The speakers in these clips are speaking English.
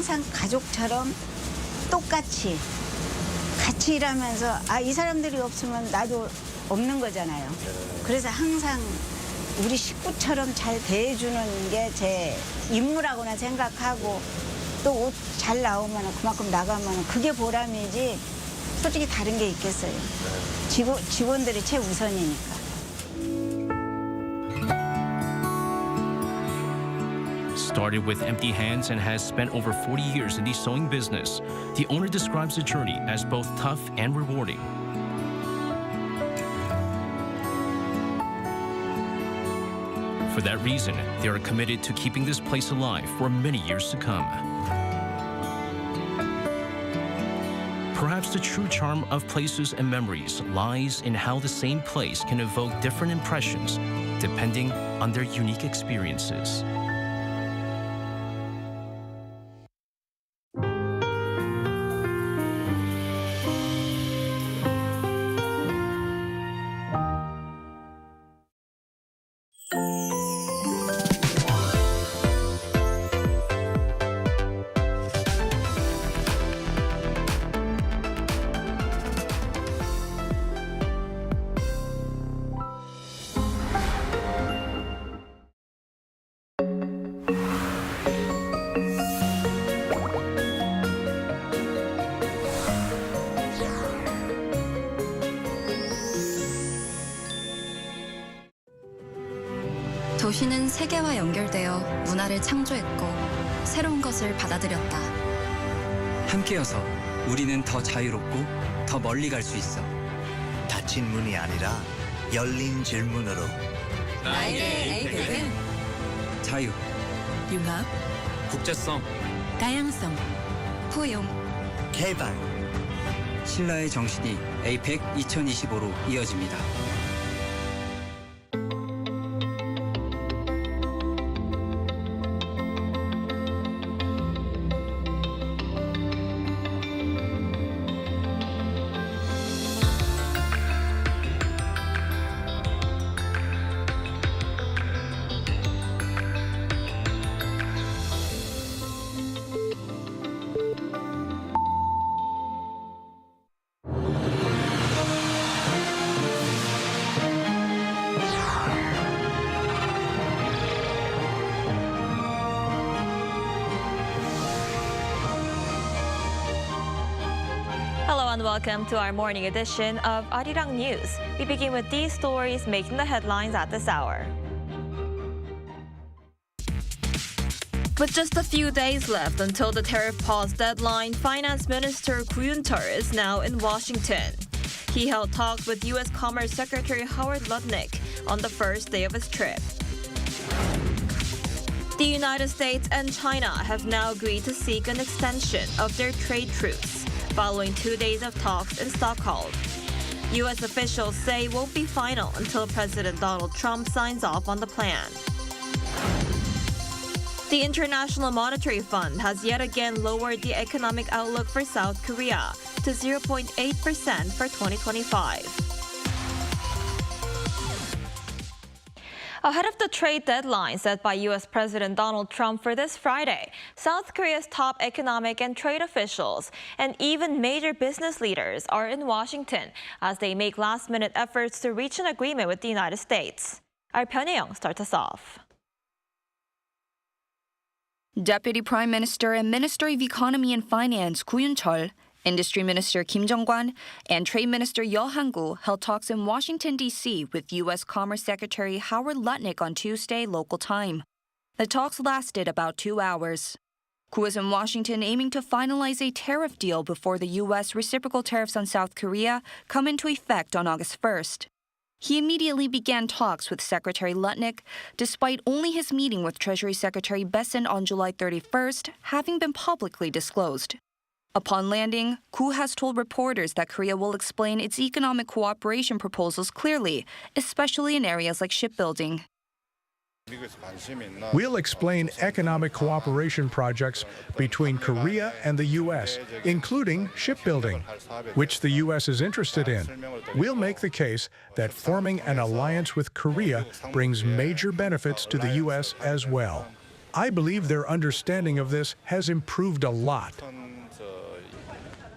항상 가족처럼 똑같이 같이 일하면서 이 사람들이 없으면 나도 없는 거잖아요. 그래서 항상 우리 식구처럼 잘 대해주는 게 제 임무라고나 생각하고 또 옷 잘 나오면 그만큼 나가면 그게 보람이지 솔직히 다른 게 있겠어요. 직원들이 최우선이니까. Started with empty hands and has spent over 40 years in the sewing business, the owner describes the journey as both tough and rewarding. For that reason, they are committed to keeping this place alive for many years to come. Perhaps the true charm of places and memories lies in how the same place can evoke different impressions depending on their unique experiences. 도시는 세계와 연결되어 문화를 창조했고 새로운 것을 받아들였다. 함께여서 우리는 더 자유롭고 더 멀리 갈 수 있어. 닫힌 문이 아니라 열린 질문으로 나에게 APEC은 자유, 융합, 국제성, 다양성, 포용, 개발. 신라의 정신이 APEC 2025로 이어집니다. Hello and welcome to our morning edition of Arirang News. We begin with these stories making the headlines at this hour. With just a few days left until the tariff pause deadline, Finance Minister Koo Yun-cheol is now in Washington. He held talks with U.S. Commerce Secretary Howard Lutnick on the first day of his trip. The United States and China have now agreed to seek an extension of their trade truce following 2 days of talks in Stockholm. U.S. officials say it won't be final until President Donald Trump signs off on the plan. The International Monetary Fund has yet again lowered the economic outlook for South Korea to 0.8% for 2025. Ahead of the trade deadline set by U.S. President Donald Trump for this Friday, South Korea's top economic and trade officials and even major business leaders are in Washington as they make last-minute efforts to reach an agreement with the United States. Our Pyeong starts us off. Deputy Prime Minister and Minister of Economy and Finance Koo Yun-cheol, Industry Minister Kim Jong-kwan, and Trade Minister Yeo Han-gu held talks in Washington, D.C. with U.S. Commerce Secretary Howard Lutnick on Tuesday, local time. The talks lasted about 2 hours. Koo is in Washington aiming to finalize a tariff deal before the U.S. reciprocal tariffs on South Korea come into effect on August 1st. He immediately began talks with Secretary Lutnick, despite only his meeting with Treasury Secretary Bessent on July 31st having been publicly disclosed. Upon landing, Koo has told reporters that Korea will explain its economic cooperation proposals clearly, especially in areas like shipbuilding. We'll explain economic cooperation projects between Korea and the U.S., including shipbuilding, which the U.S. is interested in. We'll make the case that forming an alliance with Korea brings major benefits to the U.S. as well. I believe their understanding of this has improved a lot.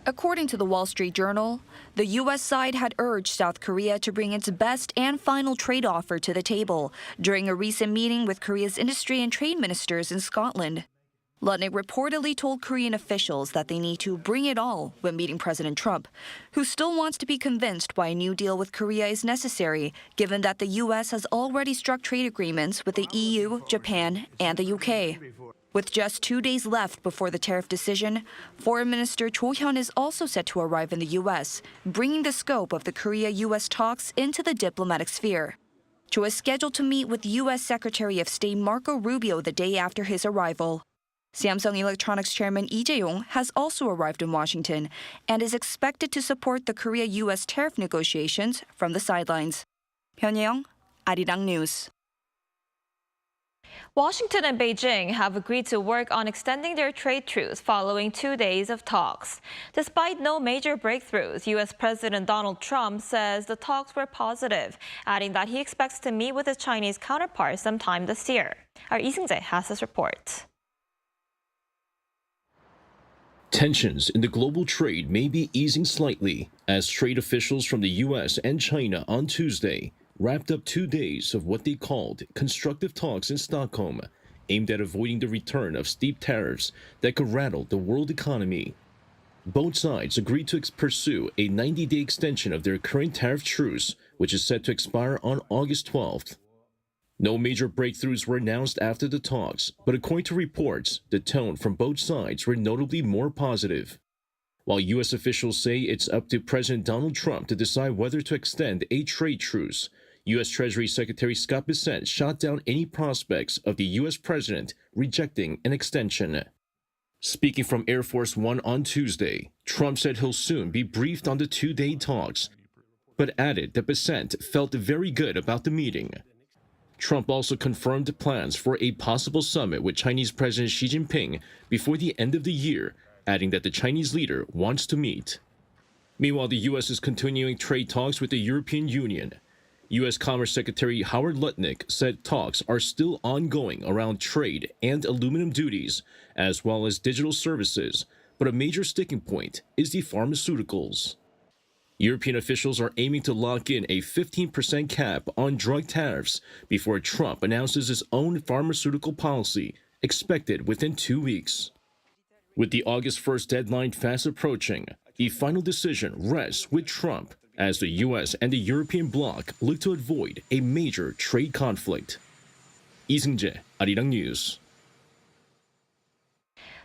According to the Wall Street Journal, the U.S. side had urged South Korea to bring its best and final trade offer to the table during a recent meeting with Korea's industry and trade ministers in Scotland. Lutnick reportedly told Korean officials that they need to bring it all when meeting President Trump, who still wants to be convinced why a new deal with Korea is necessary, given that the U.S. has already struck trade agreements with the EU, Japan, and the UK. With just 2 days left before the tariff decision, Foreign Minister Koo Yun-cheol is also set to arrive in the U.S., bringing the scope of the Korea-U.S. talks into the diplomatic sphere. Cho is scheduled to meet with U.S. Secretary of State Marco Rubio the day after his arrival. Samsung Electronics Chairman Lee Jae-yong has also arrived in Washington and is expected to support the Korea-U.S. tariff negotiations from the sidelines. Pyongyang, Arirang News. Washington and Beijing have agreed to work on extending their trade truce following 2 days of talks. Despite no major breakthroughs, U.S. President Donald Trump says the talks were positive, adding that he expects to meet with his Chinese counterpart sometime this year. Our Lee Seung-jae has this report. Tensions in the global trade may be easing slightly as trade officials from the U.S. and China on Tuesday wrapped up 2 days of what they called constructive talks in Stockholm, aimed at avoiding the return of steep tariffs that could rattle the world economy. Both sides agreed to pursue a 90-day extension of their current tariff truce, which is set to expire on August 12th. No major breakthroughs were announced after the talks, but according to reports, the tone from both sides were notably more positive. While U.S. officials say it's up to President Donald Trump to decide whether to extend a trade truce, U.S. Treasury Secretary Scott Bessent shot down any prospects of the U.S. president rejecting an extension. Speaking from Air Force One on Tuesday, Trump said he'll soon be briefed on the 2-day talks, but added that Bessent felt very good about the meeting. Trump also confirmed plans for a possible summit with Chinese President Xi Jinping before the end of the year, adding that the Chinese leader wants to meet. Meanwhile, the U.S. is continuing trade talks with the European Union. U.S. Commerce Secretary Howard Lutnick said talks are still ongoing around trade and aluminum duties, as well as digital services, but a major sticking point is the pharmaceuticals. European officials are aiming to lock in a 15% cap on drug tariffs before Trump announces his own pharmaceutical policy, expected within 2 weeks. With the August 1st deadline fast approaching, the final decision rests with Trump as the U.S. and the European bloc look to avoid a major trade conflict. Lee Seung-jae, Arirang News.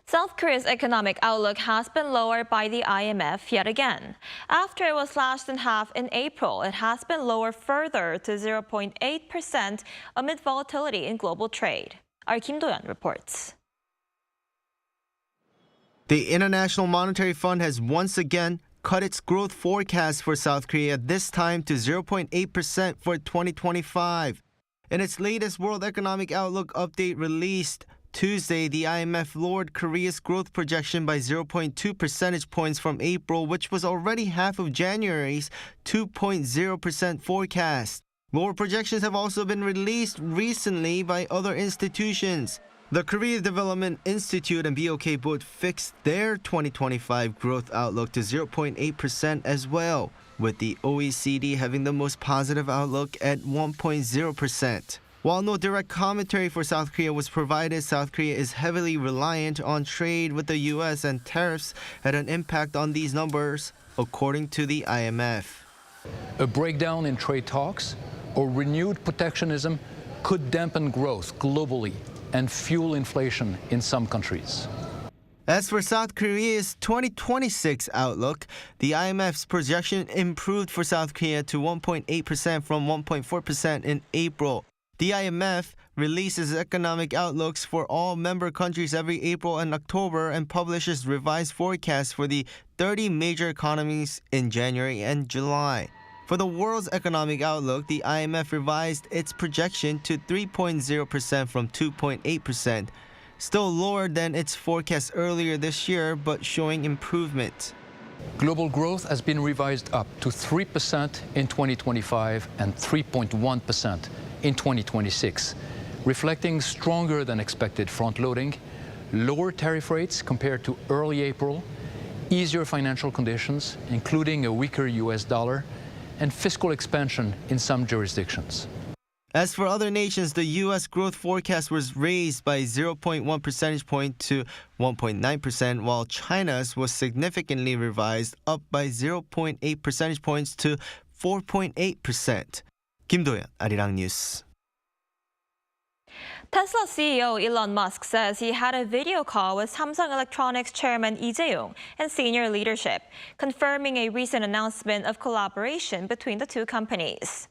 South Korea's economic outlook has been lowered by the IMF yet again. After it was slashed in half in April, it has been lowered further to 0.8% amid volatility in global trade. Our Kim Do-yeon reports. The International Monetary Fund has once again cut its growth forecast for South Korea, this time to 0.8% for 2025. In its latest World Economic Outlook update released Tuesday, the IMF lowered Korea's growth projection by 0.2 percentage points from April, which was already half of January's 2.0% forecast. Lower projections have also been released recently by other institutions. The Korea Development Institute and BOK both fixed their 2025 growth outlook to 0.8% as well, with the OECD having the most positive outlook at 1.0%. While no direct commentary for South Korea was provided, South Korea is heavily reliant on trade with the U.S. and tariffs had an impact on these numbers, according to the IMF. A breakdown in trade talks or renewed protectionism could dampen growth globally and fuel inflation in some countries. As for South Korea's 2026 outlook, the IMF's projection improved for South Korea to 1.8% from 1.4% in April. The IMF releases economic outlooks for all member countries every April and October and publishes revised forecasts for the 30 major economies in January and July. For the world's economic outlook, the IMF revised its projection to 3.0% from 2.8%, still lower than its forecast earlier this year, but showing improvement. Global growth has been revised up to 3% in 2025 and 3.1% in 2026, reflecting stronger than expected front-loading, lower tariff rates compared to early April, easier financial conditions, including a weaker US dollar, and fiscal expansion in some jurisdictions. As for other nations, the U.S. growth forecast was raised by 0.1 percentage point to 1.9%, while China's was significantly revised up by 0.8 percentage points to 4.8%. Kim Do-yeon, Arirang News. Tesla CEO Elon Musk says he had a video call with Samsung Electronics chairman Lee Jae-yong and senior leadership, confirming a recent announcement of collaboration between the two companies.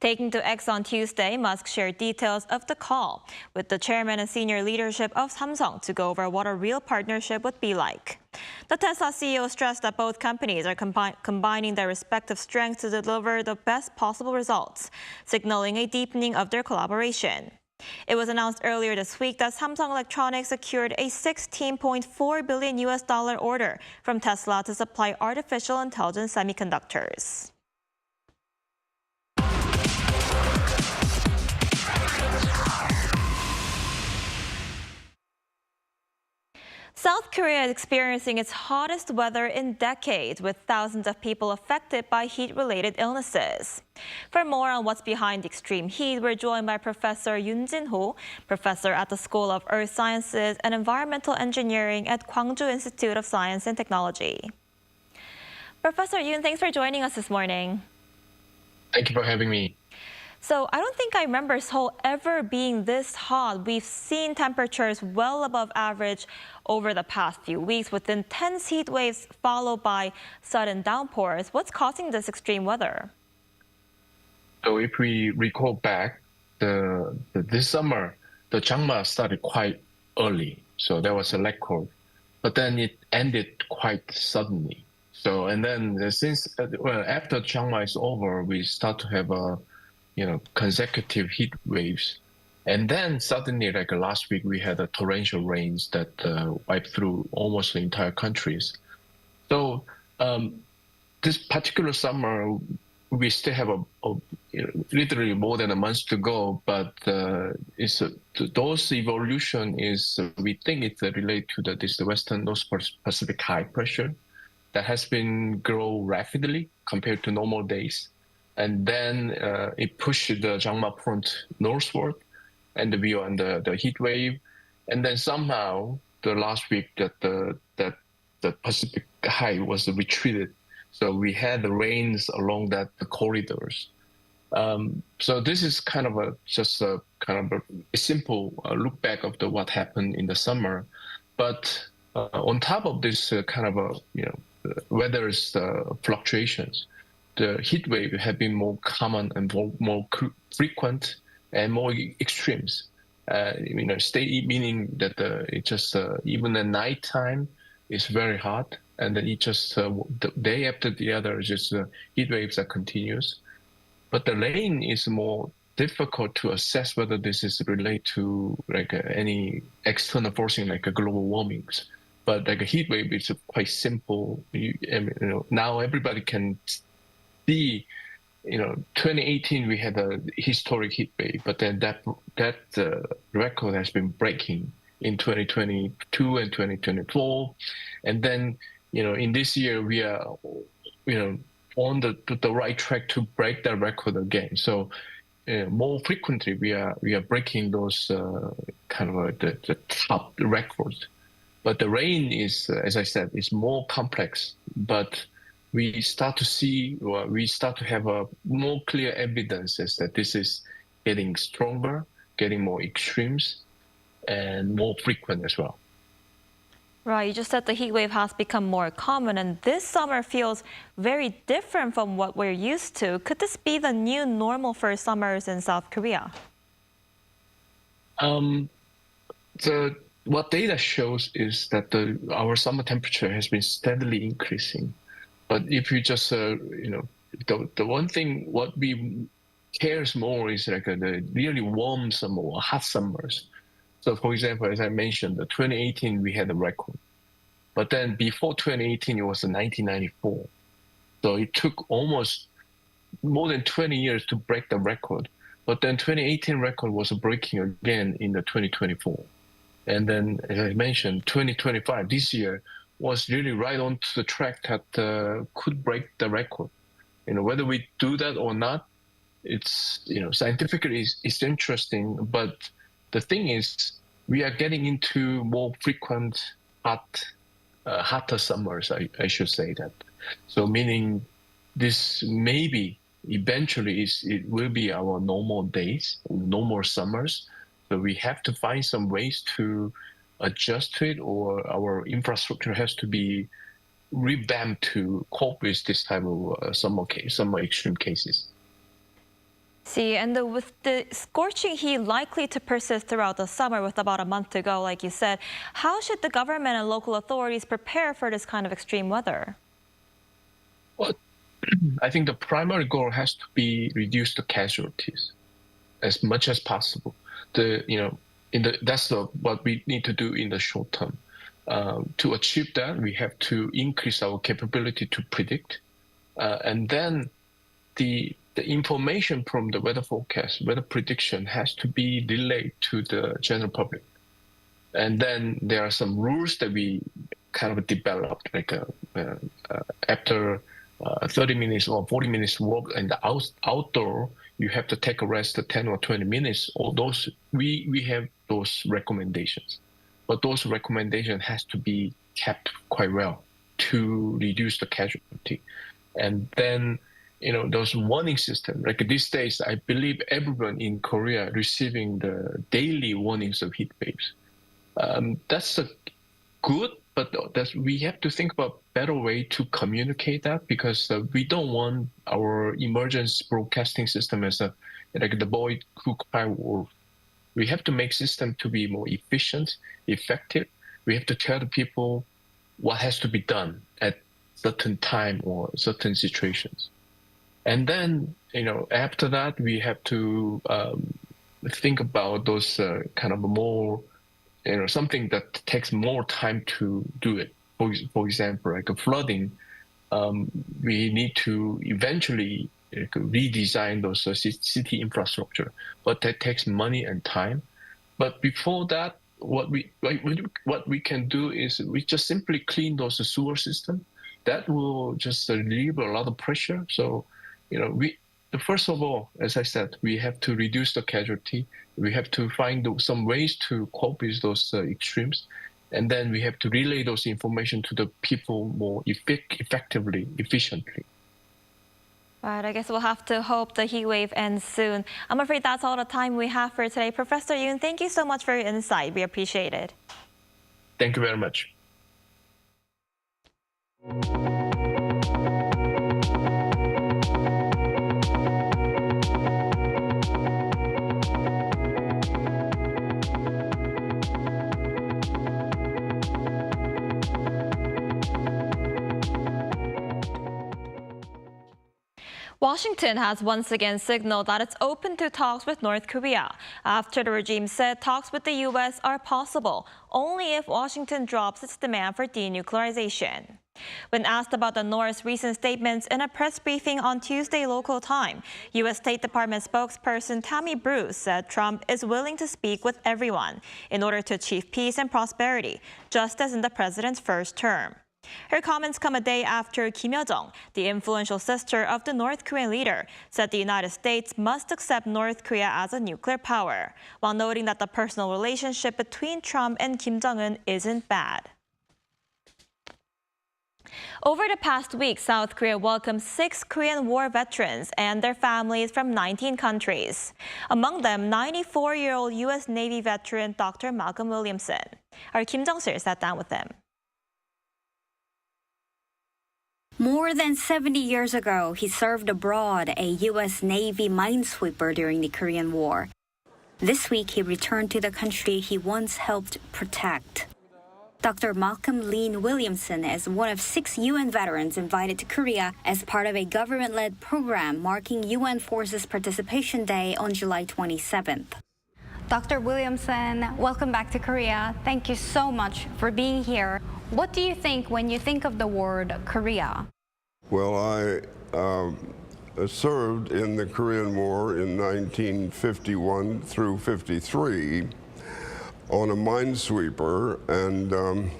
Taking to X on Tuesday, Musk shared details of the call with the chairman and senior leadership of Samsung to go over what a real partnership would be like. The Tesla CEO stressed that both companies are combining their respective strengths to deliver the best possible results, signaling a deepening of their collaboration. It was announced earlier this week that Samsung Electronics secured a $16.4 billion order from Tesla to supply artificial intelligence semiconductors. South Korea is experiencing its hottest weather in decades, with thousands of people affected by heat-related illnesses. For more on what's behind the extreme heat, we're joined by Professor Yoon Jin-ho, professor at the School of Earth Sciences and Environmental Engineering at Gwangju Institute of Science and Technology. Professor Yoon, thanks for joining us this morning. Thank you for having me. So I don't think I remember Seoul ever being this hot. We've seen temperatures well above average over the past few weeks, with intense heat waves followed by sudden downpours. What's causing this extreme weather? So if we recall back, this summer, the Changma started quite early. So there was a record, but then it ended quite suddenly. So, and then after Changma is over, we start to have consecutive heat waves. And then suddenly, like last week, we had torrential rains that wiped through almost the entire countries. So this particular summer, we still have literally more than a month to go, but those evolution is, we think it's related to this Western North Pacific high pressure that has been grow rapidly compared to normal days. And then it pushed the Changma front northward, and we are on the heat wave. And then somehow the last week that the Pacific high was retreated, so we had the rains along the corridors. So this is kind of a simple look back of what happened in the summer. But on top of this weather's fluctuations, the heat wave have been more common and more frequent and more extremes. Meaning that it just even at nighttime is very hot, and then it just the day after the other, just heat waves are continuous. But the rain is more difficult to assess whether this is related to any external forcing like a global warming. But like a heat wave is quite simple. Now everybody can see. 2018 we had a historic heat wave, but then that record has been breaking in 2022 and 2024, and then in this year we are on the right track to break that record again. So more frequently we are breaking those the top records. But the rain is, as I said, is more complex, but we start to have a more clear evidences that this is getting stronger, getting more extremes, and more frequent as well. Right, you just said the heat wave has become more common, and this summer feels very different from what we're used to. Could this be the new normal for summers in South Korea? What data shows is that our summer temperature has been steadily increasing. But if you just, the one thing what we cares more is the really warm summer or hot summers. So for example, as I mentioned, the 2018 we had a record, but then before 2018 it was 1994. So it took almost more than 20 years to break the record. But then 2018 record was breaking again in the 2024. And then, as I mentioned, 2025, this year, was really right on to the track that could break the record. Whether we do that or not, it's, scientifically it's interesting, but the thing is, we are getting into more frequent hotter summers, I should say that. So meaning this maybe eventually it will be our normal days, no more summers. So we have to find some ways to adjust to it, or our infrastructure has to be revamped to cope with this type of summer extreme cases. See, and with the scorching heat likely to persist throughout the summer with about a month to go, like you said, how should the government and local authorities prepare for this kind of extreme weather? Well, I think the primary goal has to be reduce the casualties as much as possible. That's what we need to do in the short term. To achieve that, we have to increase our capability to predict, and then the information from the weather forecast, weather prediction, has to be relayed to the general public. And then there are some rules that we kind of developed, like after 30 minutes or 40 minutes walk in the outdoor, you have to take a rest of 10 or 20 minutes. All those, we have those recommendations. But those recommendations has to be kept quite well to reduce the casualty. And then, those warning system, like these days, I believe everyone in Korea receiving the daily warnings of heat waves. That's good, but we have to think about better way to communicate that, because we don't want our emergency broadcasting system as like the boy who cried wolf. We have to make system to be more efficient, effective. We have to tell the people what has to be done at certain time or certain situations. And then, after that, we have to think about those kind of more, something that takes more time to do it. For example, like a flooding, we need to eventually redesign those city infrastructure, but that takes money and time. But before that, what we can do is we just simply clean those sewer system. That will just relieve a lot of pressure. So, first of all, as I said, we have to reduce the casualty. We have to find some ways to cope with those extremes. And then we have to relay those information to the people more effectively, efficiently. Right, I guess we'll have to hope the heat wave ends soon. I'm afraid that's all the time we have for today. Professor Yoon, thank you so much for your insight. We appreciate it. Thank you very much. Washington has once again signaled that it's open to talks with North Korea after the regime said talks with the U.S. are possible only if Washington drops its demand for denuclearization. When asked about the North's recent statements in a press briefing on Tuesday local time, U.S. State Department spokesperson Tammy Bruce said Trump is willing to speak with everyone in order to achieve peace and prosperity, just as in the president's first term. Her comments come a day after Kim Yo-jong, the influential sister of the North Korean leader, said the United States must accept North Korea as a nuclear power, while noting that the personal relationship between Trump and Kim Jong-un isn't bad. Over the past week, South Korea welcomed 6 Korean War veterans and their families from 19 countries. Among them, 94-year-old U.S. Navy veteran Dr. Malcolm Williamson. Our Kim Jong-sil sat down with him. More than 70 years ago, he served abroad, a U.S. Navy minesweeper during the Korean War. This week, he returned to the country he once helped protect. Dr. Malcolm Lean Williamson is one of 6 UN veterans invited to Korea as part of a government-led program marking UN Forces Participation Day on July 27th. Dr. Williamson, welcome back to Korea. Thank you so much for being here. What do you think when you think of the word Korea? Well, served in the Korean War in 1951 through 53 on a minesweeper and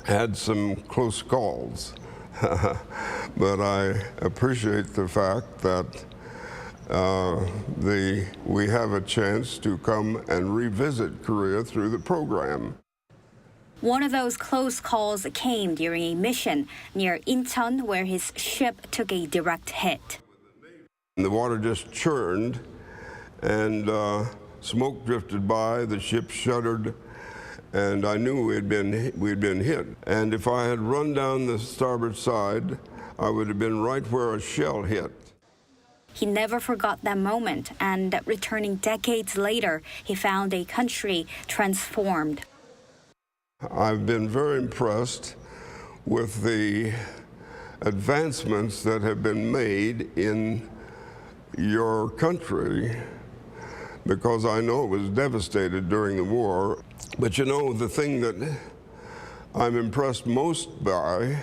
had some close calls. But I appreciate the fact that we have a chance to come and revisit Korea through the program. One of those close calls came during a mission near Incheon, where his ship took a direct hit. The water just churned, and smoke drifted by. The ship shuddered, and I knew we'd been hit. And if I had run down the starboard side, I would have been right where a shell hit. He never forgot that moment, and returning decades later, he found a country transformed. I've been very impressed with the advancements that have been made in your country, because I know it was devastated during the war. But you know, the thing that I'm impressed most by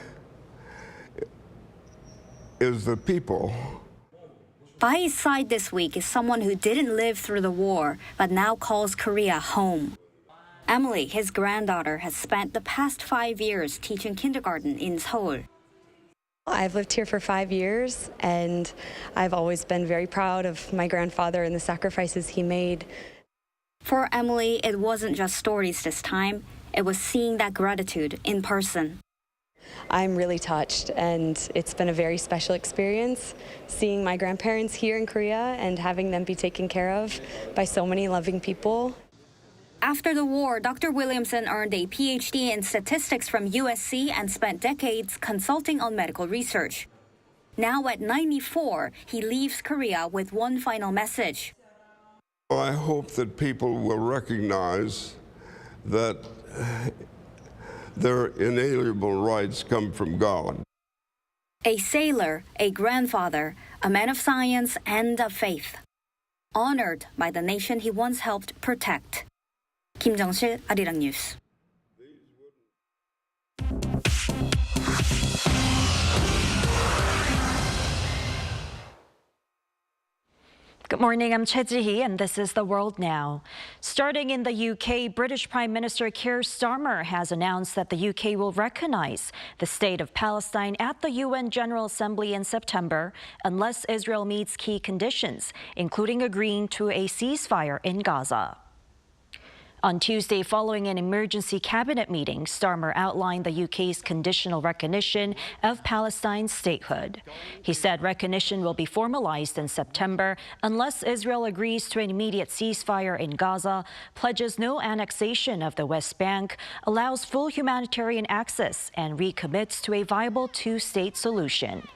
is the people. By his side this week is someone who didn't live through the war, but now calls Korea home. Emily, his granddaughter, has spent the past 5 years teaching kindergarten in Seoul. I've lived here for 5 years, and I've always been very proud of my grandfather and the sacrifices he made. For Emily, it wasn't just stories this time. It was seeing that gratitude in person. I'm really touched, and it's been a very special experience seeing my grandparents here in Korea and having them be taken care of by so many loving people. After the war, Dr. Williamson earned a PhD in statistics from USC and spent decades consulting on medical research. Now at 94, he leaves Korea with one final message. I hope that people will recognize that their inalienable rights come from God. A sailor, a grandfather, a man of science and of faith. Honored by the nation he once helped protect. 김정실, 아리랑 뉴스. Good morning, I'm Choi Ji-hee, and this is The World Now. Starting in the UK, British Prime Minister Keir Starmer has announced that the UK will recognize the state of Palestine at the UN General Assembly in September unless Israel meets key conditions, including agreeing to a ceasefire in Gaza. On Tuesday, following an emergency cabinet meeting, Starmer outlined the UK's conditional recognition of Palestine's statehood. He said recognition will be formalized in September unless Israel agrees to an immediate ceasefire in Gaza, pledges no annexation of the West Bank, allows full humanitarian access, and recommits to a viable two-state solution.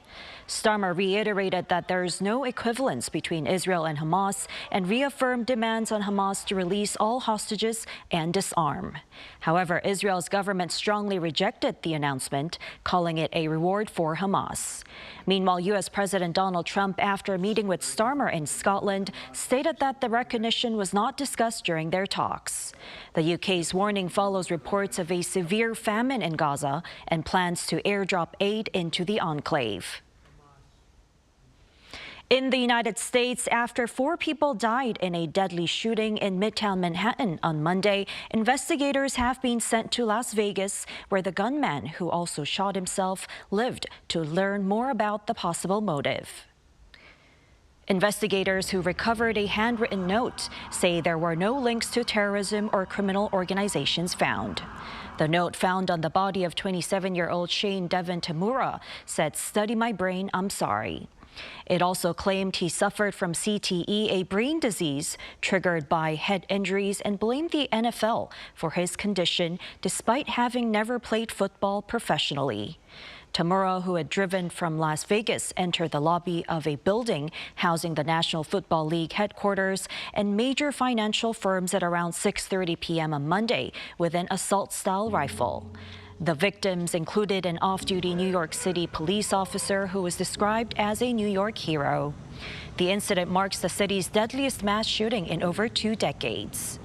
Starmer reiterated that there is no equivalence between Israel and Hamas and reaffirmed demands on Hamas to release all hostages and disarm. However, Israel's government strongly rejected the announcement, calling it a reward for Hamas. Meanwhile, U.S. President Donald Trump, after meeting with Starmer in Scotland, stated that the recognition was not discussed during their talks. The UK's warning follows reports of a severe famine in Gaza and plans to airdrop aid into the enclave. In the United States, after 4 people died in a deadly shooting in Midtown Manhattan on Monday, investigators have been sent to Las Vegas, where the gunman, who also shot himself, lived, to learn more about the possible motive. Investigators who recovered a handwritten note say there were no links to terrorism or criminal organizations found. The note found on the body of 27-year-old Shane Devin Tamura said, "Study my brain, I'm sorry." It also claimed he suffered from CTE, a brain disease triggered by head injuries, and blamed the NFL for his condition, despite having never played football professionally. Tamura, who had driven from Las Vegas, entered the lobby of a building housing the National Football League headquarters and major financial firms at around 6:30 p.m. on Monday with an assault-style rifle. The victims included an off-duty New York City police officer who was described as a New York hero. The incident marks the city's deadliest mass shooting in over 2 decades.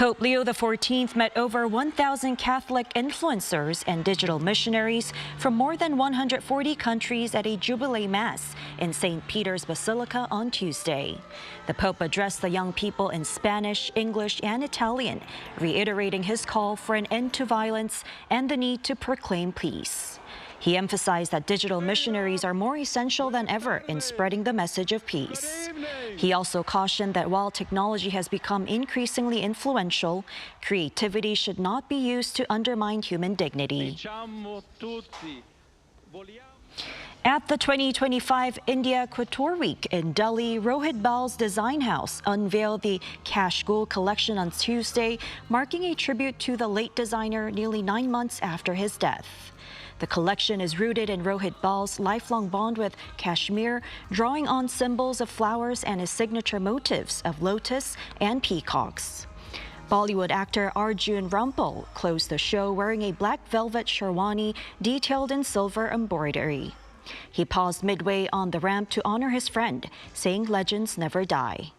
Pope Leo XIV met over 1,000 Catholic influencers and digital missionaries from more than 140 countries at a Jubilee Mass in St. Peter's Basilica on Tuesday. The Pope addressed the young people in Spanish, English, and Italian, reiterating his call for an end to violence and the need to proclaim peace. He emphasized that digital missionaries are more essential than ever in spreading the message of peace. He also cautioned that while technology has become increasingly influential, creativity should not be used to undermine human dignity. At the 2025 India Couture Week in Delhi, Rohit Bal's design house unveiled the Kashgul collection on Tuesday, marking a tribute to the late designer nearly 9 months after his death. The collection is rooted in Rohit Bal's lifelong bond with Kashmir, drawing on symbols of flowers and his signature motifs of lotus and peacocks. Bollywood actor Arjun Rampal closed the show wearing a black velvet sherwani detailed in silver embroidery. He paused midway on the ramp to honor his friend, saying legends never die.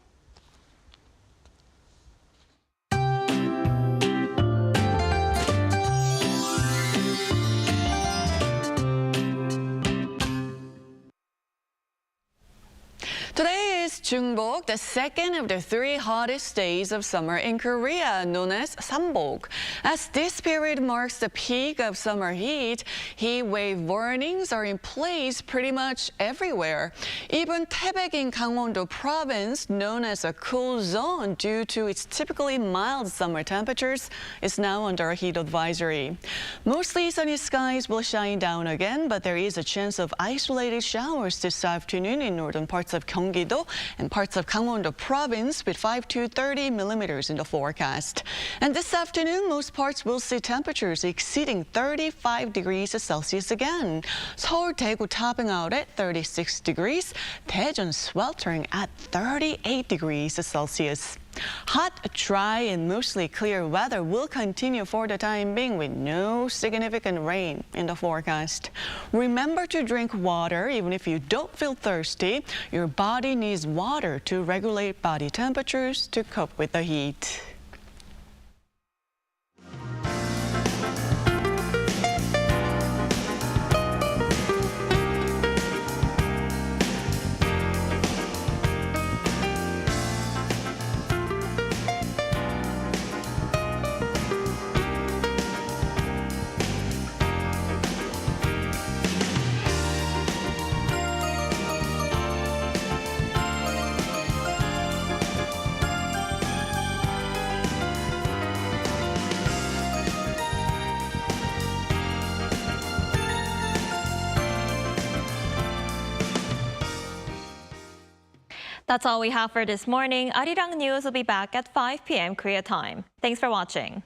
Today is Jungbok, the second of the 3 hottest days of summer in Korea, known as Sambok. As this period marks the peak of summer heat, heat wave warnings are in place pretty much everywhere. Even Taebaek in Gangwon-do province, known as a cool zone due to its typically mild summer temperatures, is now under a heat advisory. Mostly sunny skies will shine down again, but there is a chance of isolated showers this afternoon in northern parts of Gyeonggi-do and parts of Gangwon-do province with 5 to 30 millimeters in the forecast. And this afternoon, most parts will see temperatures exceeding 35 degrees Celsius again. Seoul, Daegu topping out at 36 degrees, Daejeon sweltering at 38 degrees Celsius. Hot, dry, and mostly clear weather will continue for the time being with no significant rain in the forecast. Remember to drink water even if you don't feel thirsty. Your body needs water to regulate body temperatures to cope with the heat. That's all we have for this morning. Arirang News will be back at 5 p.m. Korea time. Thanks for watching.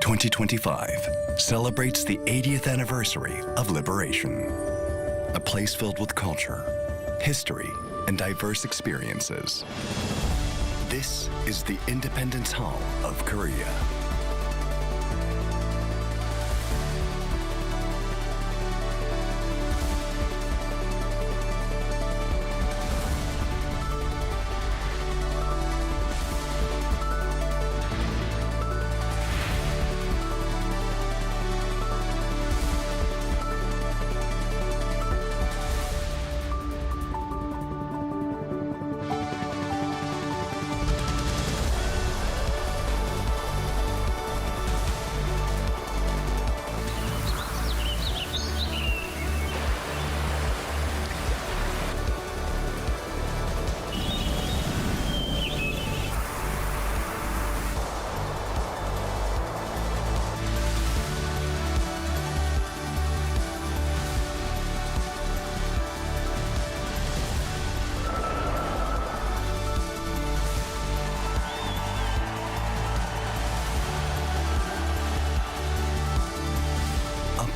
"2025 celebrates the 80th anniversary of liberation. A place filled with culture, history, and diverse experiences. This is the Independence Hall of Korea.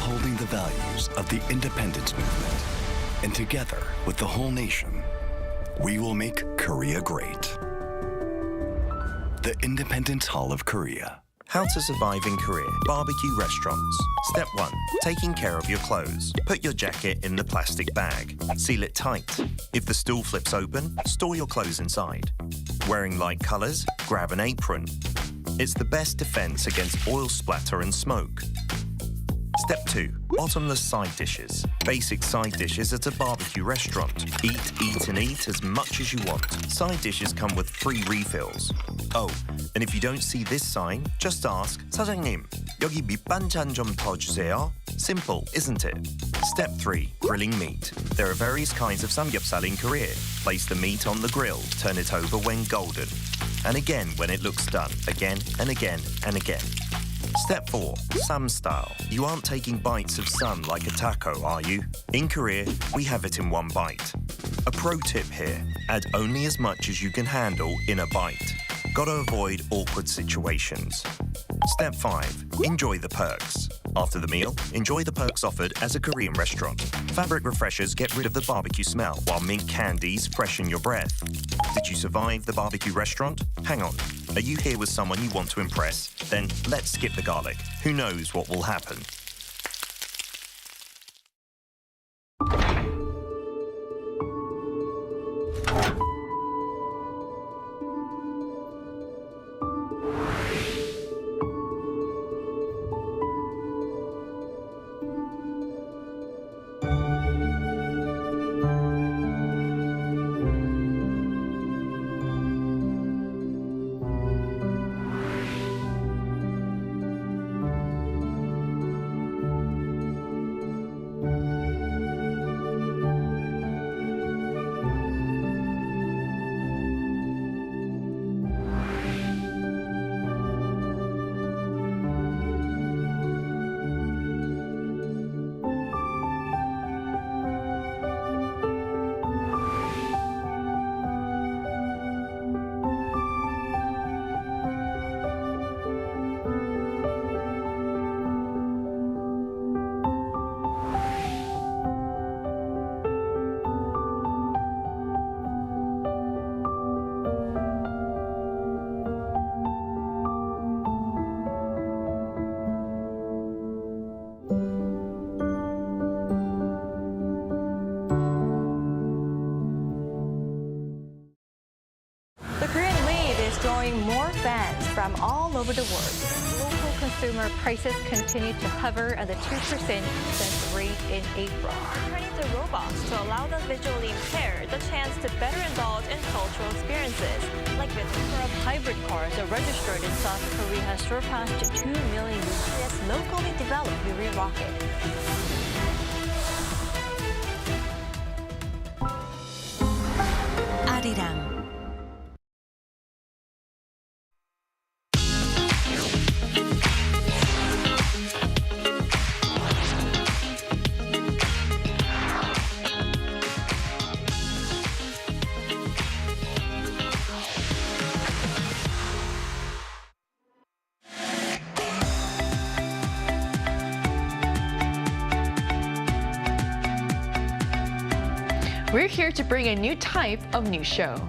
upholding the values of the independence movement. And together with the whole nation, we will make Korea great. The Independence Hall of Korea. How to survive in Korea. Barbecue restaurants. Step 1. Taking care of your clothes. Put your jacket in the plastic bag. Seal it tight. If the stool flips open, store your clothes inside. Wearing light colors? Grab an apron. It's the best defense against oil splatter and smoke. Step 2. Bottomless side dishes. Basic side dishes at a barbecue restaurant. Eat, and eat as much as you want. Side dishes come with free refills. Oh, and if you don't see this sign, just ask, 사장님, 여기 밑반찬 좀 더 주세요. Simple, isn't it? Step 3. Grilling meat. There are various kinds of samgyeopsal in Korea. Place the meat on the grill. Turn it over when golden. And again when it looks done. Again and again and again. Step 4. Sam style. You aren't taking bites of sam like a taco, are you? In Korea, we have it in one bite. A pro tip here. Add only as much as you can handle in a bite. Gotta avoid awkward situations. Step 5. Enjoy the perks. After the meal, enjoy the perks offered as a Korean restaurant. Fabric refreshers get rid of the barbecue smell, while mint candies freshen your breath. Did you survive the barbecue restaurant? Hang on. Are you here with someone you want to impress? Then let's skip the garlic. Who knows what will happen? drawing more fans from all over the world. Local consumer prices continue to hover at the 2% since rate in April. Turning to robots to allow the visually impaired the chance to better indulge in cultural experiences. Like the number of hybrid cars are registered in South Korea has surpassed 2 million using its locally developed Yuri rocket. Arirang. We're here to bring a new type of news show.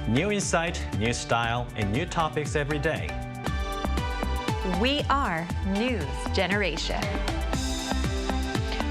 New insight, new style, and new topics every day. We are News Generation.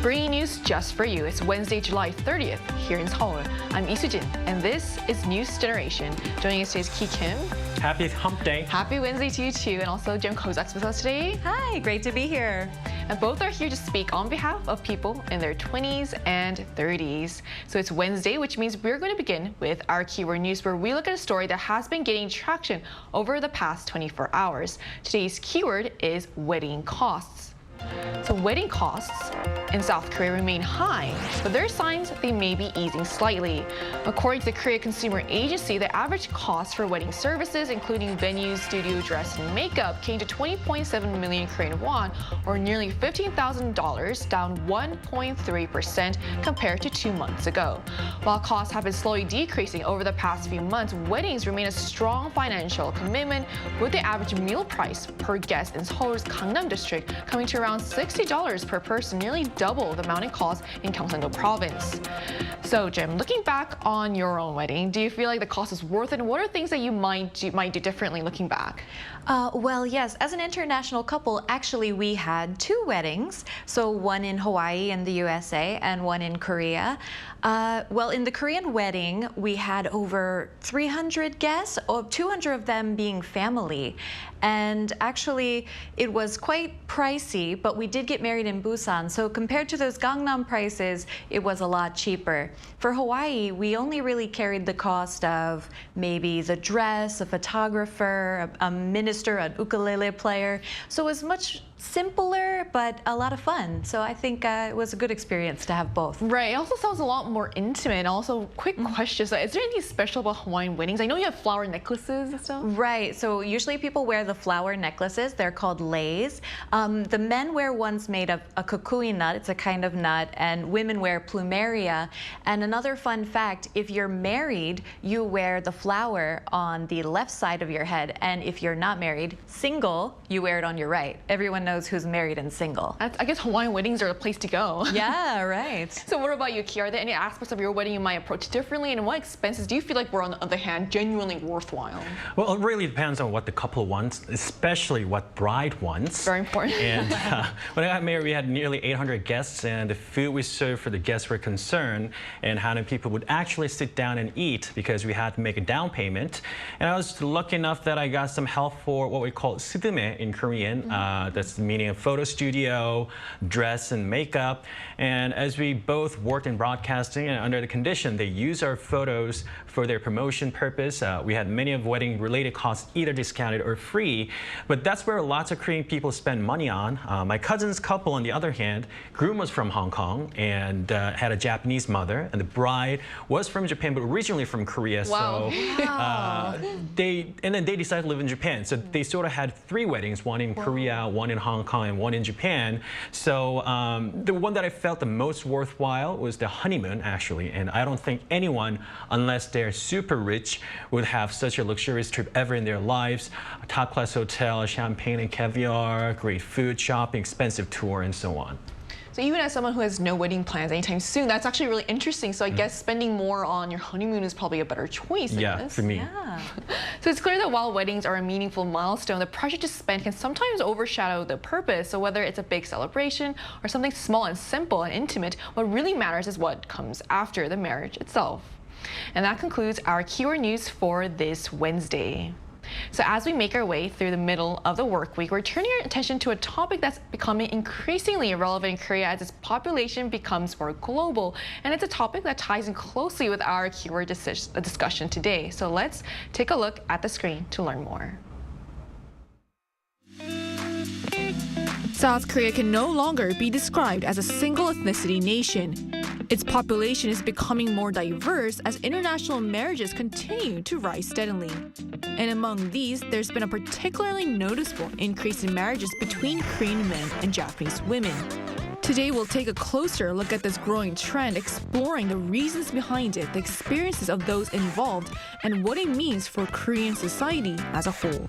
Bringing news just for you. It's Wednesday, July 30th here in Seoul. I'm Lee Soo-jin, and this is News Generation. Joining us today is Ki Kim. Happy Hump Day. Happy Wednesday to you too, and also Jem Kozak's with us today. Hi, great to be here. And both are here to speak on behalf of people in their 20s and 30s. So it's Wednesday, which means we're going to begin with our keyword news, where we look at a story that has been gaining traction over the past 24 hours. Today's keyword is wedding costs. So wedding costs in South Korea remain high, but there are signs that they may be easing slightly. According to the Korea Consumer Agency, the average cost for wedding services, including venues, studio, dress, and makeup, came to 20.7 million Korean won, or nearly $15,000, down 1.3% compared to 2 months ago. While costs have been slowly decreasing over the past few months, weddings remain a strong financial commitment, with the average meal price per guest in Seoul's Gangnam district coming to around around $60 per person, nearly double the amount it costs in Gyeongsang-do province. So, Jim, looking back on your own wedding, do you feel like the cost is worth it? And what are things that you might do differently looking back? Well, yes, as an international couple, actually we had 2 weddings. So one in Hawaii in the USA and one in Korea. Well, in the Korean wedding, we had over 300 guests, 200 of them being family. And actually, it was quite pricey, but we did get married in Busan. So compared to those Gangnam prices, it was a lot cheaper. For Hawaii, we only really carried the cost of maybe the dress, a photographer, a minister, an ukulele player. So it was much simpler, but a lot of fun. So I think it was a good experience to have both. Right. It also sounds a lot more intimate. Also, quick question. So is there anything special about Hawaiian weddings? I know you have flower necklaces and stuff. Right. So usually people wear the flower necklaces. They're called leis. The men wear ones made of a kukui nut. It's a kind of nut. And women wear plumeria. And another fun fact, if you're married, you wear the flower on the left side of your head. And if you're not married, single, you wear it on your right. Everyone knows who's married and single. I guess Hawaiian weddings are the place to go. Yeah, right. So what about you, Kia? Are there any aspects of your wedding you might approach differently? And what expenses do you feel like were, on the other hand, genuinely worthwhile? Well, it really depends on what the couple wants, especially what bride wants. Very important. And when I got married, we had nearly 800 guests, and the food we served for the guests were concerned, and how many people would actually sit down and eat, because we had to make a down payment. And I was lucky enough that I got some help for what we call sudume in Korean. That's the meaning of photo studio, dress and makeup. And as we both worked in broadcasting and under the condition, they use our photos for their promotion purpose. We had many of wedding related costs either discounted or free, but that's where lots of Korean people spend money on. My cousin's couple, on the other hand, groom was from Hong Kong and had a Japanese mother, and the bride was from Japan but originally from Korea. Wow. So then they decided to live in Japan. So they sort of had 3 weddings, one in Korea, one in Hong Kong, and one in Japan. So the one that I felt the most worthwhile was the honeymoon, actually. And I don't think anyone, unless they're super rich, would have such a luxurious trip ever in their lives. A top-class hotel, champagne and caviar, great food, shopping, expensive tour, and so on. So even as someone who has no wedding plans anytime soon, that's actually really interesting. So I guess spending more on your honeymoon is probably a better choice. Yeah, for me. Yeah. So it's clear that while weddings are a meaningful milestone, the pressure to spend can sometimes overshadow the purpose. So whether it's a big celebration or something small and simple and intimate, what really matters is what comes after the marriage itself. And that concludes our keyword news for this Wednesday. So as we make our way through the middle of the work week, we're turning our attention to a topic that's becoming increasingly relevant in Korea as its population becomes more global. And it's a topic that ties in closely with our keyword discussion today. So let's take a look at the screen to learn more. South Korea can no longer be described as a single ethnicity nation. Its population is becoming more diverse as international marriages continue to rise steadily. And among these, there's been a particularly noticeable increase in marriages between Korean men and Japanese women. Today, we'll take a closer look at this growing trend, exploring the reasons behind it, the experiences of those involved, and what it means for Korean society as a whole.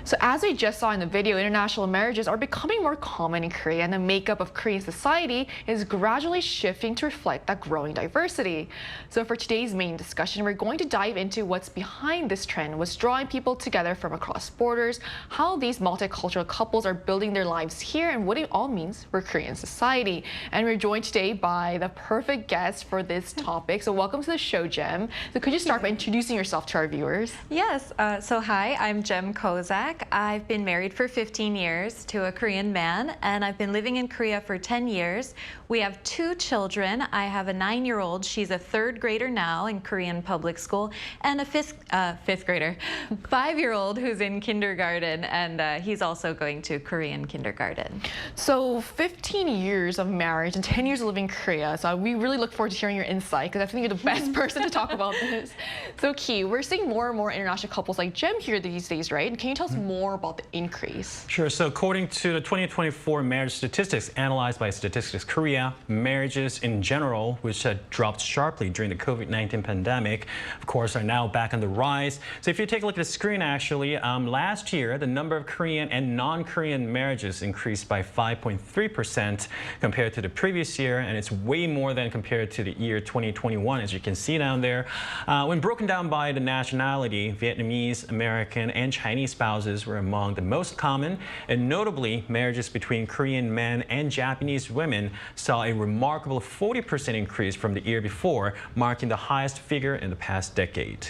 So as we just saw in the video, international marriages are becoming more common in Korea, and the makeup of Korean society is gradually shifting to reflect that growing diversity. So for today's main discussion, we're going to dive into what's behind this trend, what's drawing people together from across borders, how these multicultural couples are building their lives here, and what it all means for Korean society. And we're joined today by the perfect guest for this topic. So welcome to the show, Jem. So could you start by introducing yourself to our viewers? Yes. So hi, I'm Jem Kozak. I've been married for 15 years to a Korean man, and I've been living in Korea for 10 years. We have 2 children. I have a 9-year-old. She's a 3rd grader now in Korean public school, and a 5th grader, 5-year-old who's in kindergarten, and he's also going to Korean kindergarten. So 15 years of marriage and 10 years of living in Korea. So we really look forward to hearing your insight, because I think you're the best person to talk about this. So Key, we're seeing more and more international couples like Jem here these days, right? Can you tell us more about the increase? Sure. So according to the 2024 marriage statistics analyzed by Statistics Korea, marriages in general, which had dropped sharply during the COVID-19 pandemic, of course, are now back on the rise. So if you take a look at the screen, actually, last year, the number of Korean and non-Korean marriages increased by 5.3% compared to the previous year, and it's way more than compared to the year 2021, as you can see down there. When broken down by the nationality, Vietnamese, American, and Chinese spouses were among the most common, and notably, marriages between Korean men and Japanese women saw a remarkable 40% increase from the year before, marking the highest figure in the past decade.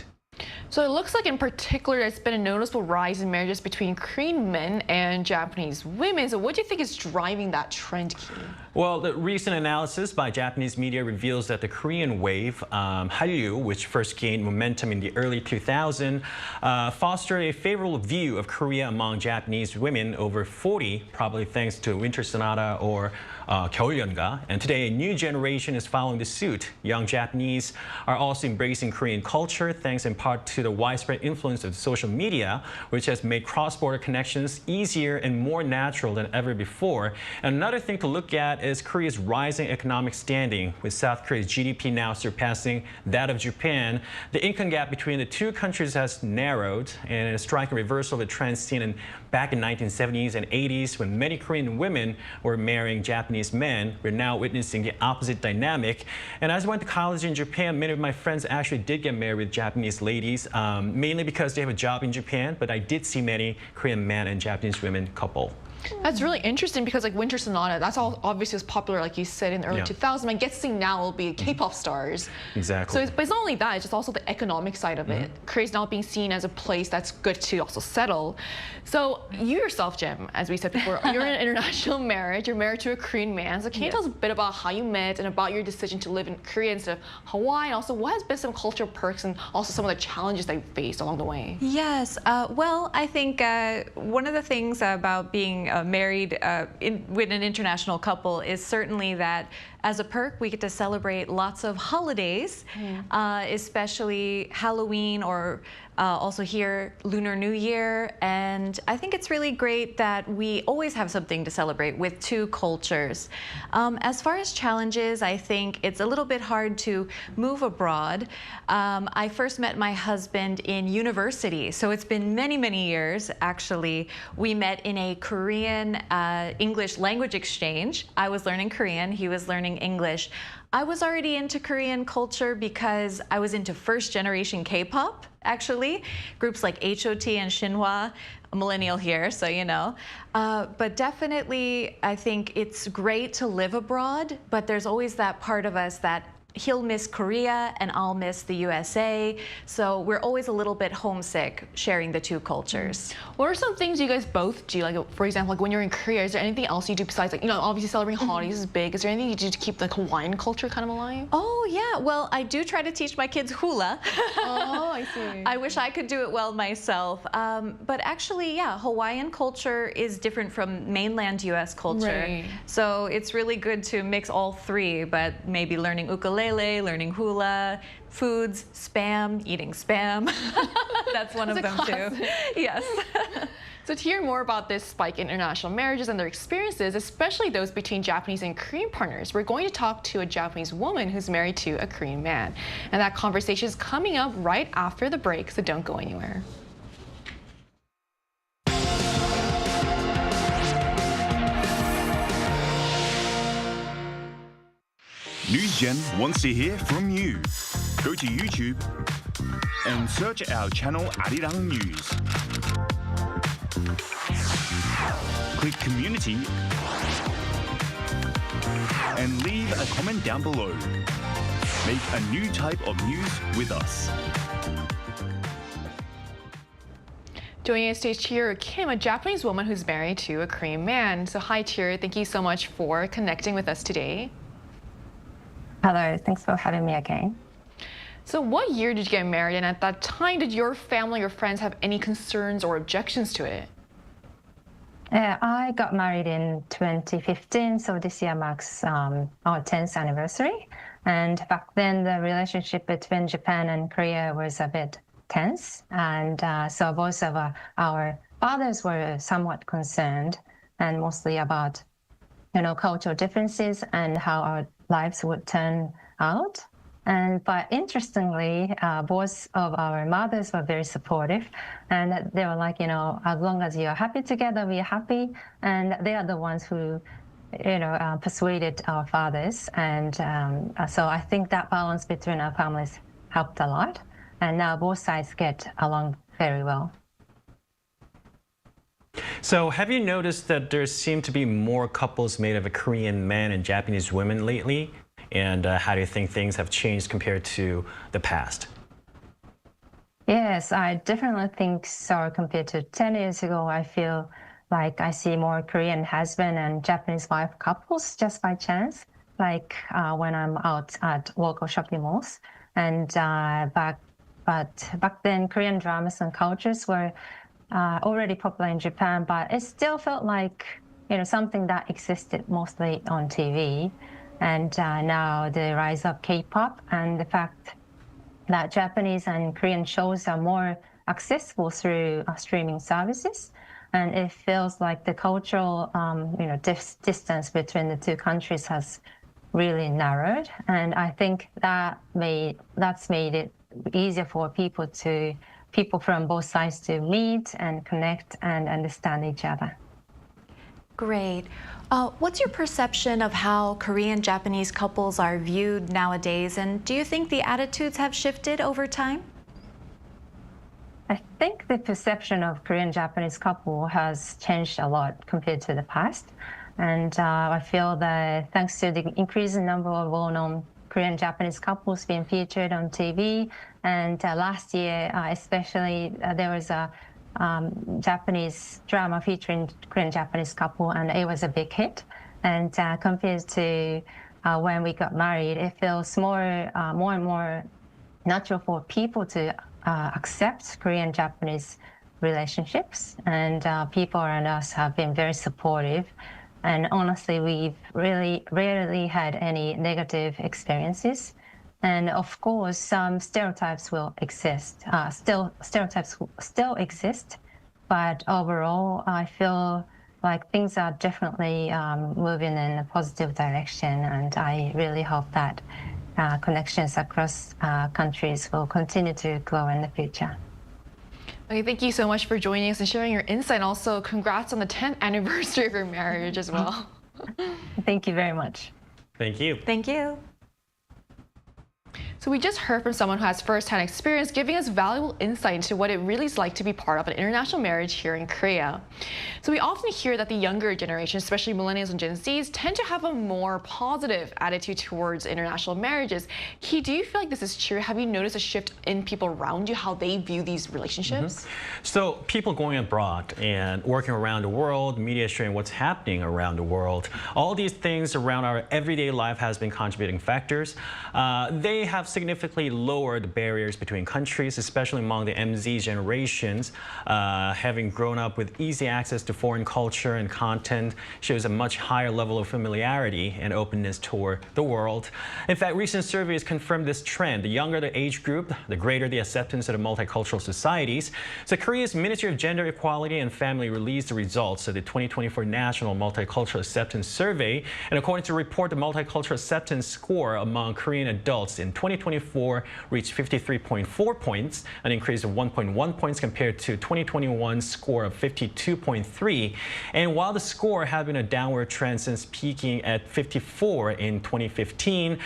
So it looks like in particular there's been a noticeable rise in marriages between Korean men and Japanese women. So what do you think is driving that trend, Key? Well, the recent analysis by Japanese media reveals that the Korean wave, Hallyu, which first gained momentum in the early 2000s, fostered a favorable view of Korea among Japanese women over 40, probably thanks to Winter Sonata or 겨울연가. And today, a new generation is following the suit. Young Japanese are also embracing Korean culture, thanks in part to the widespread influence of social media, which has made cross-border connections easier and more natural than ever before. And another thing to look at is Korea's rising economic standing, with South Korea's GDP now surpassing that of Japan. The income gap between the two countries has narrowed, and in a striking reversal of the trend seen back in 1970s and 80s, when many Korean women were marrying Japanese men. We're now witnessing the opposite dynamic. And as I went to college in Japan, many of my friends actually did get married with Japanese ladies, mainly because they have a job in Japan, but I did see many Korean men and Japanese women couple. That's really interesting because like Winter Sonata, that's all obviously was popular, like you said, in the early 2000s. I guess now will be K-pop stars. Exactly. So but it's not only that, it's just also the economic side of it. Korea's now being seen as a place that's good to also settle. So you yourself, Jim, as we said before, you're in an international marriage. You're married to a Korean man. So can you tell us a bit about how you met and about your decision to live in Korea instead of Hawaii? And also, what has been some cultural perks and also some of the challenges that you faced along the way? Yes. Well, I think one of the things about being married with an international couple is certainly that as a perk, we get to celebrate lots of holidays, especially Halloween or also here, Lunar New Year. And I think it's really great that we always have something to celebrate with two cultures. As far as challenges, I think it's a little bit hard to move abroad. I first met my husband in university, so it's been many, many years, actually. We met in a Korean English language exchange. I was learning Korean, he was learning English. I was already into Korean culture because I was into first-generation K-pop, actually. Groups like HOT and Shinhwa, a millennial here, so you know. But definitely, I think it's great to live abroad, but there's always that part of us that he'll miss Korea and I'll miss the USA. So we're always a little bit homesick sharing the two cultures. What are some things you guys both do? Like, for example, like when you're in Korea, is there anything else you do besides, like, you know, obviously celebrating holidays is big. Is there anything you do to keep the Hawaiian culture kind of alive? Oh, yeah. Well, I do try to teach my kids hula. Oh, I see. I wish I could do it well myself. But actually, yeah, Hawaiian culture is different from mainland U.S. culture. Right. So it's really good to mix all three, but maybe learning ukulele, learning hula, foods, spam, eating spam. That's one of them too. Yes. So to hear more about this spike in international marriages and their experiences, especially those between Japanese and Korean partners, we're going to talk to a Japanese woman who's married to a Korean man. And that conversation is coming up right after the break, so don't go anywhere. NewsGen wants to hear from you. Go to YouTube and search our channel Arirang News. Click Community and leave a comment down below. Make a new type of news with us. Joining us today is Chiro Kim, a Japanese woman who's married to a Korean man. So hi, Chiro. Thank you so much for connecting with us today. Hello, thanks for having me again. So what year did you get married, and at that time, did your family or friends have any concerns or objections to it? I got married in 2015, so this year marks our 10th anniversary. And back then, the relationship between Japan and Korea was a bit tense. And so both of our fathers were somewhat concerned, and mostly about, cultural differences and how our lives would turn out. But interestingly, both of our mothers were very supportive, and they were like, as long as you're happy together, we're happy. And they are the ones who, persuaded our fathers. And so I think that balance between our families helped a lot. And now both sides get along very well. So have you noticed that there seem to be more couples made of a Korean men and Japanese women lately? And how do you think things have changed compared to the past? Yes, I definitely think so. Compared to 10 years ago, I feel like I see more Korean husband and Japanese wife couples just by chance, like when I'm out at local shopping malls. And back then, Korean dramas and cultures were already popular in Japan, but it still felt like something that existed mostly on TV. And now the rise of K-pop and the fact that Japanese and Korean shows are more accessible through streaming services, and it feels like the cultural distance between the two countries has really narrowed. And I think that's made it easier for people from both sides to meet and connect and understand each other. Great. What's your perception of how Korean-Japanese couples are viewed nowadays, and do you think the attitudes have shifted over time? I think the perception of Korean-Japanese couple has changed a lot compared to the past. And I feel that thanks to the increasing number of well-known Korean-Japanese couples being featured on TV, and last year especially there was a Japanese drama featuring Korean-Japanese couple, and it was a big hit. And compared to when we got married, it feels more and more natural for people to accept Korean-Japanese relationships. And people around us have been very supportive. And honestly, we've really rarely had any negative experiences. And of course, some stereotypes will exist. Stereotypes still exist, but overall, I feel like things are definitely moving in a positive direction. And I really hope that connections across countries will continue to grow in the future. Okay, thank you so much for joining us and sharing your insight. And also, congrats on the 10th anniversary of your marriage as well. Thank you very much. Thank you. Thank you. So we just heard from someone who has first-hand experience, giving us valuable insight into what it really is like to be part of an international marriage here in Korea. So we often hear that the younger generation, especially millennials and Gen Zs, tend to have a more positive attitude towards international marriages. Hee, do you feel like this is true? Have you noticed a shift in people around you, how they view these relationships? So people going abroad and working around the world, media sharing what's happening around the world, all these things around our everyday life has been contributing factors. They have significantly lowered the barriers between countries, especially among the MZ generations. Having grown up with easy access to foreign culture and content shows a much higher level of familiarity and openness toward the world. In fact, recent surveys confirm this trend. The younger the age group, the greater the acceptance of the multicultural societies. So Korea's Ministry of Gender Equality and Family released the results of the 2024 National Multicultural Acceptance Survey. And according to a report, the multicultural acceptance score among Korean adults in 2024 reached 53.4 points, an increase of 1.1 points compared to 2021's score of 52.3. And while the score had been a downward trend since peaking at 54 in 2015,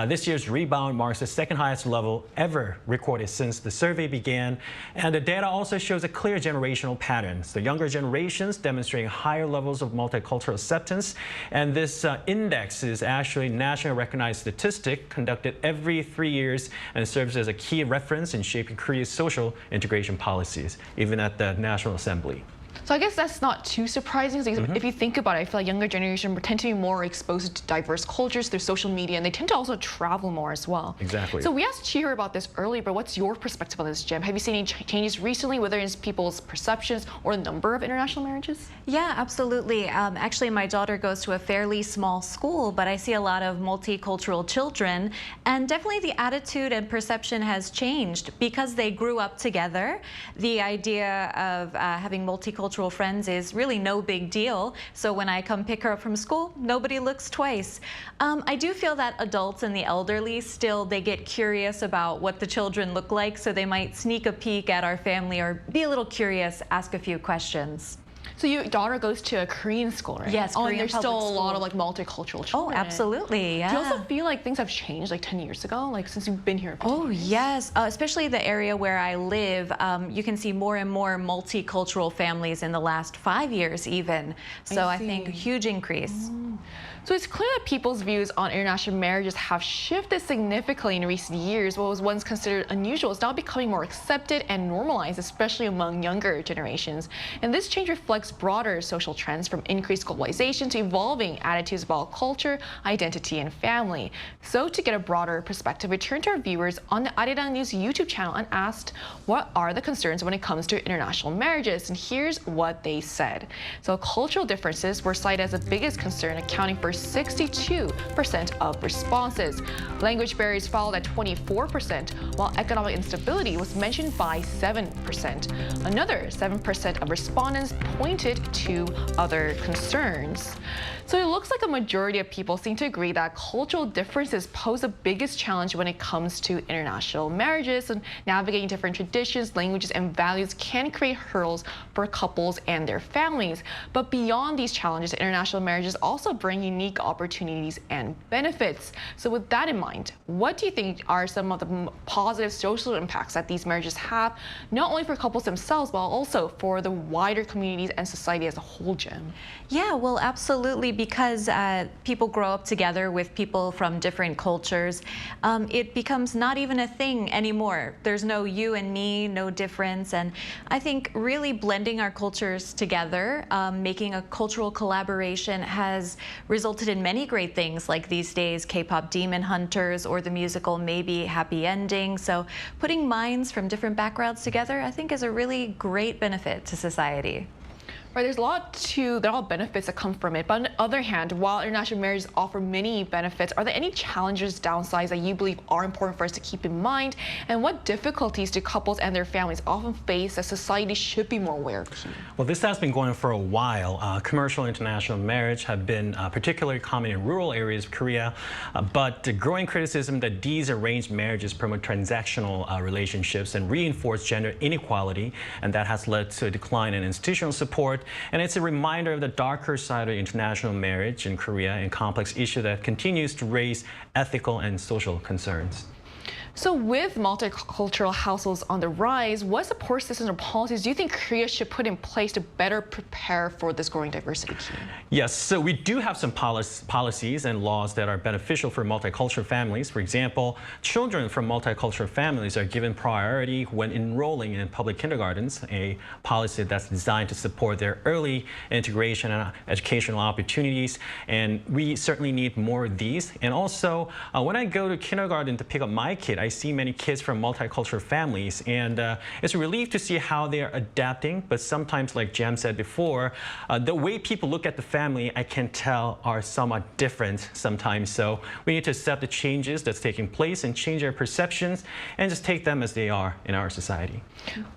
this year's rebound marks the second highest level ever recorded since the survey began. And the data also shows a clear generational pattern. The younger generations demonstrating higher levels of multicultural acceptance. And this index is actually a nationally recognized statistic conducted every 3 years and serves as a key reference in shaping Korea's social integration policies, even at the National Assembly. So I guess that's not too surprising. If you think about it, I feel like younger generation tend to be more exposed to diverse cultures through social media, and they tend to also travel more as well. Exactly. So we asked Chihiro about this earlier, but what's your perspective on this, Jim? Have you seen any changes recently, whether it's people's perceptions or the number of international marriages? Yeah, absolutely. Actually, my daughter goes to a fairly small school, but I see a lot of multicultural children, and definitely the attitude and perception has changed because they grew up together. The idea of having multicultural multicultural friends is really no big deal. So when I come pick her up from school, nobody looks twice. I do feel that adults and the elderly still, they get curious about what the children look like, so they might sneak a peek at our family or be a little curious, ask a few questions. So your daughter goes to a Korean school, right? Yes, and Korean there's public still a lot of school. like multicultural children. Oh, absolutely, yeah. Do you also feel like things have changed like 10 years ago, like since you've been here? Oh, yes, especially the area where I live. You can see more and more multicultural families in the last 5 years even. So I think a huge increase. So it's clear that people's views on international marriages have shifted significantly in recent years. What was once considered unusual is now becoming more accepted and normalized, especially among younger generations. And this change reflects broader social trends, from increased globalization to evolving attitudes about culture, identity, and family. So to get a broader perspective, we turned to our viewers on the Arirang News YouTube channel and asked, what are the concerns when it comes to international marriages? And here's what they said. So cultural differences were cited as the biggest concern, accounting for 62% of responses. Language barriers followed at 24%, while economic instability was mentioned by 7%. Another 7% of respondents pointed to other concerns. So it looks like a majority of people seem to agree that cultural differences pose the biggest challenge when it comes to international marriages, and navigating different traditions, languages, and values can create hurdles for couples and their families. But beyond these challenges, international marriages also bring unique opportunities and benefits. So with that in mind, what do you think are some of the positive social impacts that these marriages have, not only for couples themselves, but also for the wider communities and society as a whole, Jem? Yeah, well, absolutely, because people grow up together with people from different cultures, it becomes not even a thing anymore. There's no you and me, no difference. And I think really blending our cultures together, making a cultural collaboration has resulted in many great things, like these days K-pop Demon Hunters or the musical Maybe Happy Ending. So putting minds from different backgrounds together, I think, is a really great benefit to society. Right, there are all benefits that come from it. But on the other hand, while international marriages offer many benefits, are there any challenges, downsides that you believe are important for us to keep in mind? And what difficulties do couples and their families often face that society should be more aware of? Well, this has been going on for a while. Commercial international marriage have been particularly common in rural areas of Korea, but the growing criticism that these arranged marriages promote transactional relationships and reinforce gender inequality, and that has led to a decline in institutional support. And it's a reminder of the darker side of international marriage in Korea, and complex issue that continues to raise ethical and social concerns. So with multicultural households on the rise, what support systems or policies do you think Korea should put in place to better prepare for this growing diversity? Yes, so we do have some policies and laws that are beneficial for multicultural families. For example, children from multicultural families are given priority when enrolling in public kindergartens, a policy that's designed to support their early integration and educational opportunities. And we certainly need more of these. And also, when I go to kindergarten to pick up my kid, I see many kids from multicultural families, and it's a relief to see how they are adapting. But sometimes, like Jem said before, the way people look at the family, I can tell, are somewhat different sometimes. So we need to accept the changes that's taking place and change our perceptions and just take them as they are in our society.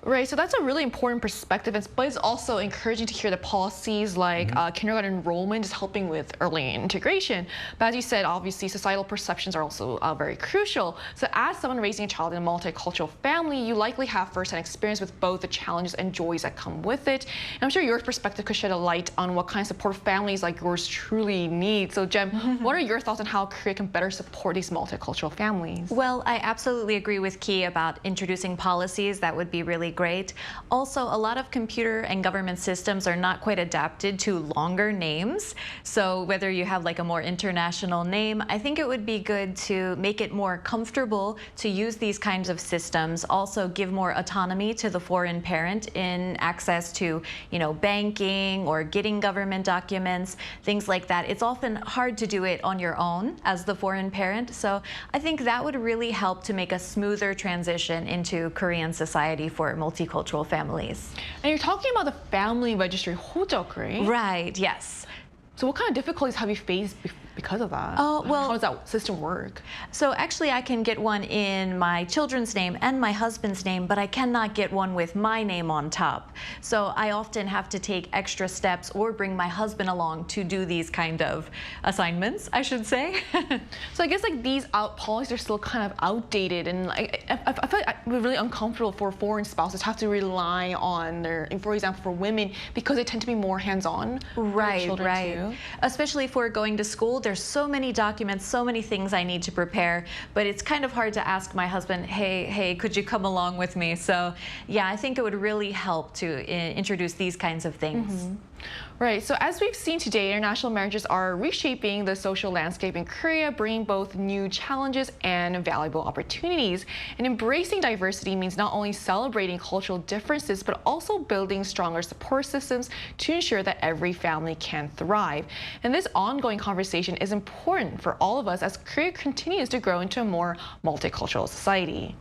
Right, so that's a really important perspective, but it's also encouraging to hear the policies like kindergarten enrollment is helping with early integration. But as you said, obviously, societal perceptions are also very crucial. So as someone raising a child in a multicultural family, you likely have first-hand experience with both the challenges and joys that come with it. And I'm sure your perspective could shed a light on what kind of support families like yours truly need. So Jem, what are your thoughts on how Korea can better support these multicultural families? Well, I absolutely agree with Kee about introducing policies. That would be really great. Also, a lot of computer and government systems are not quite adapted to longer names. So whether you have like a more international name, I think it would be good to make it more comfortable to use these kinds of systems. Also give more autonomy to the foreign parent in access to, banking or getting government documents, things like that. It's often hard to do it on your own as the foreign parent. So I think that would really help to make a smoother transition into Korean society for multicultural families. And you're talking about the family registry, 호적, right? Right, yes. So what kind of difficulties have you faced because of that. Oh, well, how does that system work? So actually I can get one in my children's name and my husband's name, but I cannot get one with my name on top. So I often have to take extra steps or bring my husband along to do these kind of assignments, I should say. So I guess like these policies are still kind of outdated, and like, I feel like it would be really uncomfortable for foreign spouses to have to rely on their, for example, for women, because they tend to be more hands-on. Right, children right. too. Especially if we're going to school, there's so many documents, so many things I need to prepare, but it's kind of hard to ask my husband, hey, could you come along with me? So yeah, I think it would really help to introduce these kinds of things. Mm-hmm. Right, so as we've seen today, international marriages are reshaping the social landscape in Korea, bringing both new challenges and valuable opportunities. And embracing diversity means not only celebrating cultural differences, but also building stronger support systems to ensure that every family can thrive. And this ongoing conversation is important for all of us as Korea continues to grow into a more multicultural society.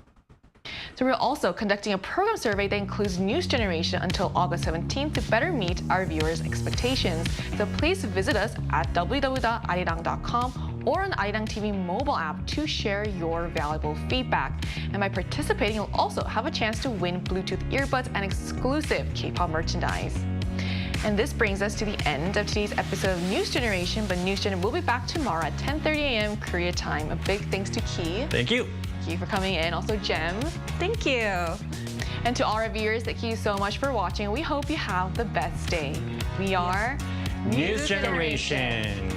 So we're also conducting a program survey that includes News Generation until August 17th to better meet our viewers' expectations. So please visit us at www.arirang.com or on the Arirang TV mobile app to share your valuable feedback. And by participating, you'll also have a chance to win Bluetooth earbuds and exclusive K-pop merchandise. And this brings us to the end of today's episode of News Generation, but News Gen will be back tomorrow at 10:30 a.m. Korea time. A big thanks to Key. Thank you. Thank you for coming in. Also, Jem. Thank you. And to all our viewers, thank you so much for watching. We hope you have the best day. We are News Generation.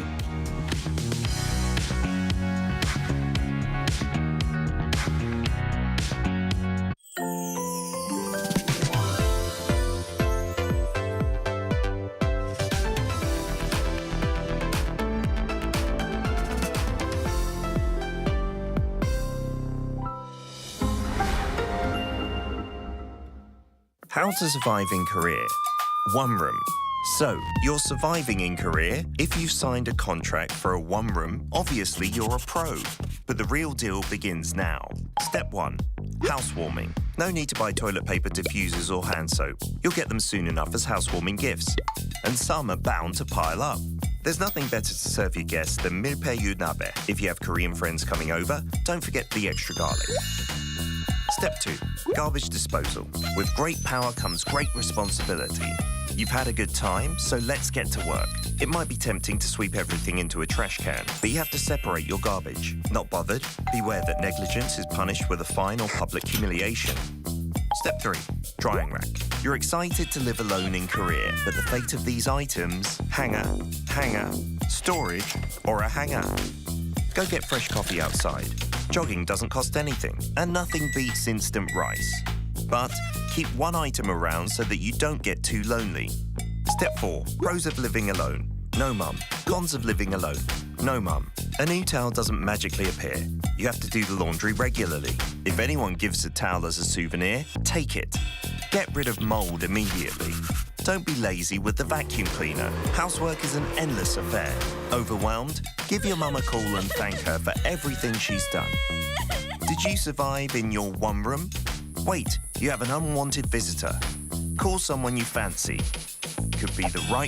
How to survive in Korea. One room. So, you're surviving in Korea if you've signed a contract for a one room. Obviously, you're a pro. But the real deal begins now. Step 1. Housewarming. No need to buy toilet paper, diffusers or hand soap. You'll get them soon enough as housewarming gifts. And some are bound to pile up. There's nothing better to serve your guests than milpaeyu nabe. If you have Korean friends coming over, don't forget the extra garlic. Step 2. Garbage disposal. With great power comes great responsibility. You've had a good time, so let's get to work. It might be tempting to sweep everything into a trash can, but you have to separate your garbage. Not bothered? Beware that negligence is punished with a fine or public humiliation. Step 3. Drying rack. You're excited to live alone in Korea, but the fate of these items, hanger, storage, or a hanger. Go get fresh coffee outside. Jogging doesn't cost anything, and nothing beats instant rice. But keep one item around so that you don't get too lonely. Step 4. Pros of living alone. No mum. Cons of living alone. No mum. A new towel doesn't magically appear. You have to do the laundry regularly. If anyone gives a towel as a souvenir, take it. Get rid of mold immediately. Don't be lazy with the vacuum cleaner. Housework is an endless affair. Overwhelmed? Give your mum a call and thank her for everything she's done. Did you survive in your one room? Wait, you have an unwanted visitor. Call someone you fancy. Could be the right